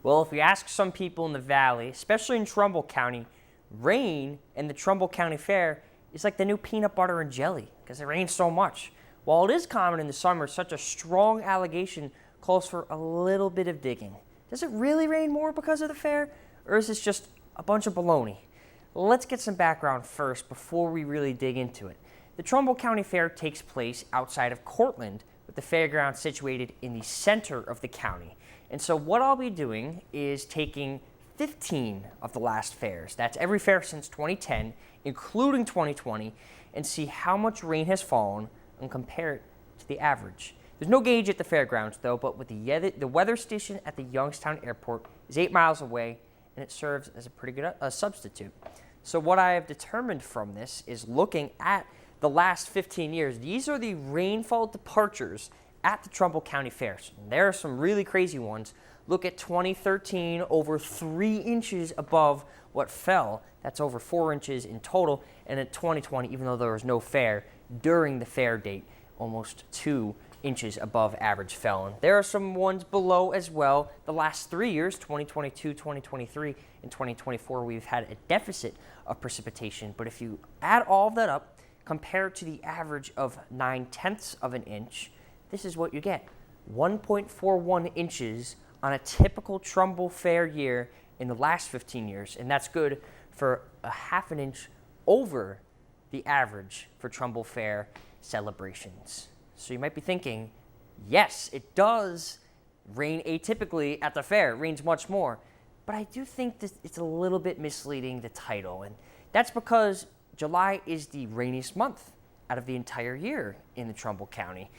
Well, if you ask some people in the valley, especially in Trumbull County, rain and the Trumbull County Fair is like the new peanut butter and jelly because it rains so much. While it is common in the summer, such a strong allegation calls for a little bit of digging. Does it really rain more because of the fair, or is this just a bunch of baloney? Let's get some background first before we really dig into it. The Trumbull County Fair takes place outside of Cortland, with the fairgrounds situated in the center of the county. And so what I'll be doing is taking 15 of the last fairs, that's every fair since 2010, including 2020, and see how much rain has fallen and compare it to the average. There's no gauge at the fairgrounds though, but with the weather station at the Youngstown Airport is 8 miles away, and it serves as a pretty good substitute. So what I have determined from this is looking at the last 15 years. These are the rainfall departures at the Trumbull County Fair. There are some really crazy ones. Look at 2013, over 3 inches above what fell. That's over 4 inches in total. And in 2020, even though there was no fair, during the fair date, almost 2 inches above average fell. And there are some ones below as well. The last 3 years, 2022, 2023, and 2024, we've had a deficit of precipitation. But if you add all of that up, compared to the average of 9/10 of an inch, this is what you get. 1.41 inches on a typical Trumbull Fair year in the last 15 years. And that's good for a half an inch over the average for Trumbull Fair celebrations. So you might be thinking, yes, it does rain atypically at the fair. It rains much more. But I do think that it's a little bit misleading, the title. And that's because July is the rainiest month out of the entire year in the Trumbull County.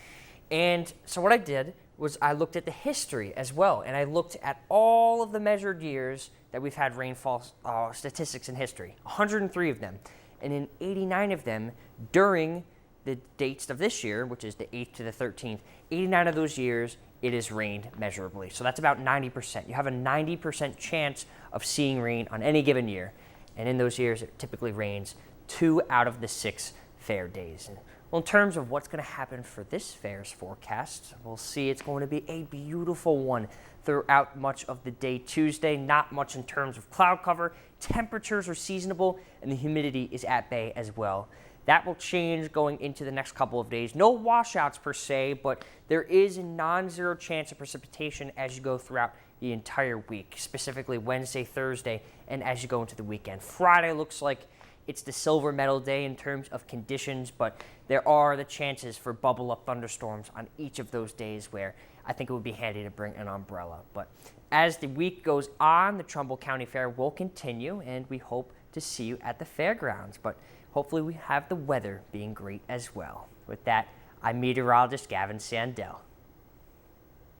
And so what I did was I looked at the history as well, and I looked at all of the measured years that we've had rainfall statistics in history, 103 of them. And in 89 of them, during the dates of this year, which is the 8th to the 13th, 89 of those years, it has rained measurably. So that's about 90%. You have a 90% chance of seeing rain on any given year. And in those years, it typically rains 2 out of the 6 fair days. Well, in terms of what's going to happen for this fair's forecast, we'll see it's going to be a beautiful one throughout much of the day Tuesday. Not much in terms of cloud cover. Temperatures are seasonable, and the humidity is at bay as well. That will change going into the next couple of days. No washouts per se, but there is a non-zero chance of precipitation as you go throughout the entire week, specifically Wednesday, Thursday, and as you go into the weekend. Friday looks like it's the silver medal day in terms of conditions, but there are the chances for bubble up thunderstorms on each of those days where I think it would be handy to bring an umbrella. But as the week goes on, the Trumbull County Fair will continue, and we hope to see you at the fairgrounds. But hopefully we have the weather being great as well. With that, I'm meteorologist Gavin Sandell.